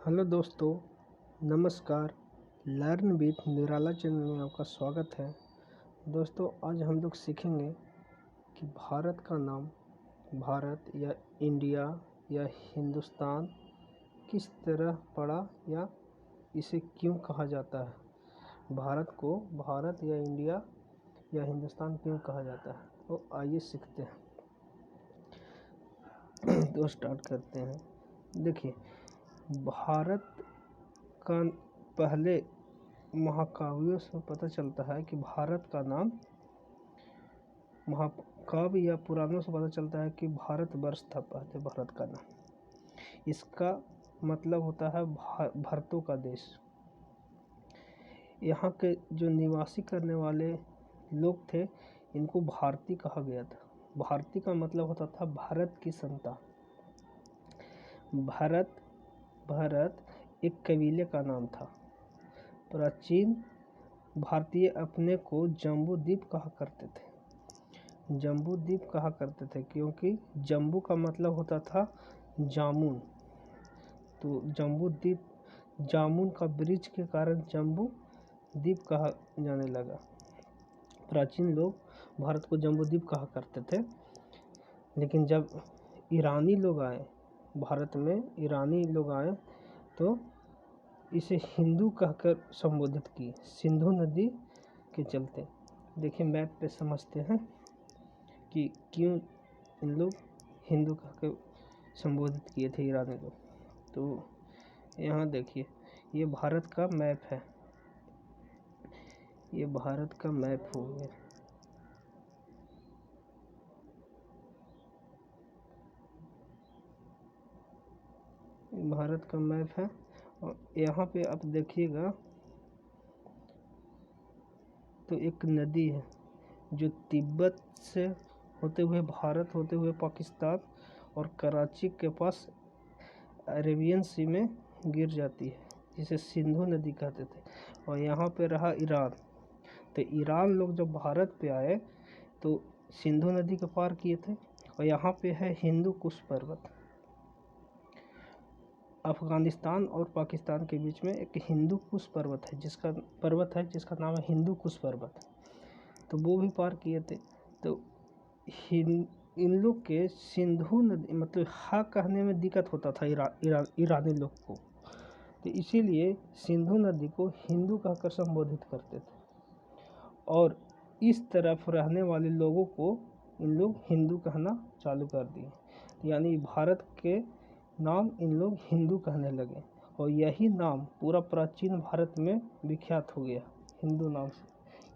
Hello दोस्तों, नमस्कार। Learn with Nirala channel में आपका स्वागत है। दोस्तों, आज हम लोग सीखेंगे कि भारत का नाम भारत या इंडिया या हिंदुस्तान किस तरह पड़ा या इसे क्यों कहा जाता है। भारत को भारत या इंडिया या हिंदुस्तान क्यों कहा जाता है, तो आइए सीखते हैं। तो स्टार्ट करते हैं। देखिए, भारत का पहले महाकाव्यों से पता चलता है कि भारत का नाम महाकाव्य या पुराणों से पता चलता है कि भारतवर्ष था पहले भारत का नाम। इसका मतलब होता है भरतों का देश। यहाँ के जो निवासी करने वाले लोग थे, इनको भारती कहा गया था। भारती का मतलब होता था भारत की संतान। भारत एक कबीले का नाम था। प्राचीन भारतीय अपने को जम्बूद्वीप कहा करते थे। जम्बूद्वीप कहा करते थे क्योंकि जम्बू का मतलब होता था जामुन। तो जम्बूद्वीप, जामुन का वृक्ष के कारण जम्बूद्वीप कहा जाने लगा। प्राचीन लोग भारत को जम्बूद्वीप कहा करते थे, लेकिन जब ईरानी लोग आए भारत में, ईरानी लोग आए तो इसे हिंदू कहकर संबोधित किए, सिंधु नदी के चलते। देखिए, मैप पे समझते हैं कि क्यों इन लोग हिंदू कहकर संबोधित किए थे ईरानी लोग। तो यहाँ देखिए, ये भारत का मैप है। ये भारत का मैप हो गया। भारत का मैप है और यहाँ पे आप देखिएगा तो एक नदी है जो तिब्बत से होते हुए भारत, होते हुए पाकिस्तान और कराची के पास अरेबियन सी में गिर जाती है, जिसे सिंधु नदी कहते थे। और यहाँ पे रहा ईरान। तो ईरान लोग जब भारत पे आए तो सिंधु नदी के पार किए थे। और यहाँ पे है हिंदू कुश पर्वत। अफगानिस्तान और पाकिस्तान के बीच में एक हिंदू कुश पर्वत है, जिसका नाम है हिंदू कुश पर्वत। तो वो भी पार किए थे। तो इन लोग के सिंधु नदी मतलब हा कहने में दिक्कत होता था ईरानी लोग को। तो इसीलिए सिंधु नदी को हिंदू कहकर संबोधित करते थे, और इस तरफ रहने वाले लोगों को इन लोग हिंदू कहना चालू कर दिए। यानी भारत के नाम इन लोग हिंदू कहने लगे, और यही नाम पूरा प्राचीन भारत में विख्यात हो गया हिंदू नाम से।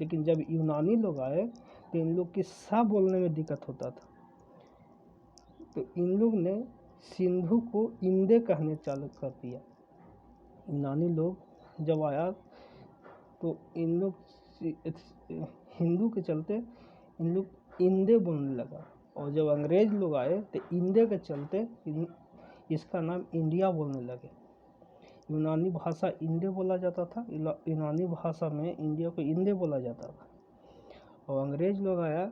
लेकिन जब यूनानी लोग आए तो इन लोग की सा बोलने में दिक्कत होता था, तो इन लोग ने सिंधु को इंदे कहने चालू कर दिया। यूनानी लोग जब आया तो इन लोग हिंदू के चलते इन लोग इंदे बोलने लगा, और जब अंग्रेज लोग आए तो इंदे के चलते इसका नाम इंडिया बोलने लगे। यूनानी भाषा इंदे बोला जाता था, यूनानी भाषा में इंडिया को इंदे बोला जाता था। और अंग्रेज लोग आया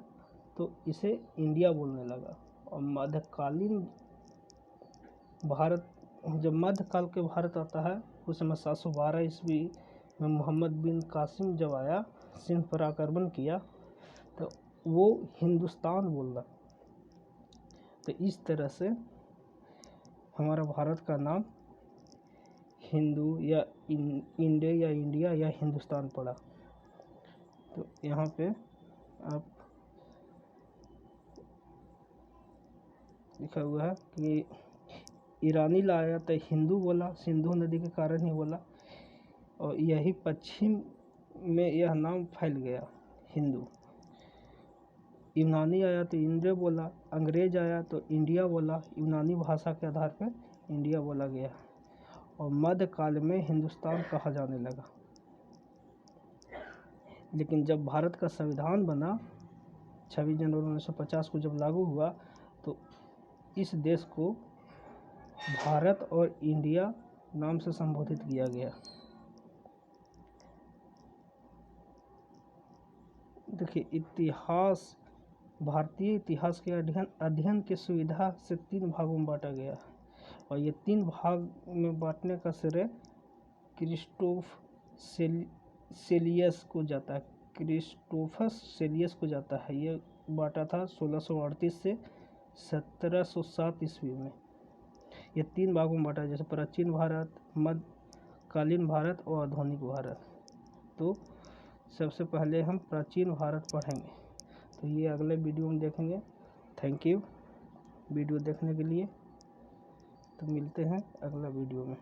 तो इसे इंडिया बोलने लगा। और मध्यकालीन भारत, जब मध्यकाल के भारत आता है उस समय 712 ईस्वी में मोहम्मद बिन कासिम जब आया, सिंध पर आक्रमण किया, तो वो हिंदुस्तान बोल रहा। तो इस तरह से हमारा भारत का नाम हिंदू या इंडे या इंडिया या हिंदुस्तान पड़ा। तो यहाँ पे आप लिखा हुआ है कि ईरानी लाया तो हिंदू बोला, सिंधु नदी के कारण ही बोला, और यही पश्चिम में यह नाम फैल गया हिंदू। यूनानी आया तो इंडे बोला, अंग्रेज आया तो इंडिया बोला, यूनानी भाषा के आधार पर इंडिया बोला गया, और मध्यकाल में हिंदुस्तान कहा जाने लगा। लेकिन जब भारत का संविधान बना 26 जनवरी 1950 को जब लागू हुआ, तो इस देश को भारत और इंडिया नाम से संबोधित किया गया। देखिए, इतिहास, भारतीय इतिहास के अध्ययन की सुविधा से 3 भागों में बांटा गया। और ये 3 भाग में बांटने का श्रेय क्रिस्टोफ सेलियस को जाता है। क्रिस्टोफस सेलियस को जाता है। ये बांटा था 1638 से 1707 ईस्वी में। ये 3 भागों में बांटा, जैसे प्राचीन भारत, मध्यकालीन भारत और आधुनिक भारत। तो सबसे पहले हम प्राचीन भारत पढ़ेंगे, तो ये अगले वीडियो में देखेंगे। थैंक यू वीडियो देखने के लिए। तो मिलते हैं अगला वीडियो में।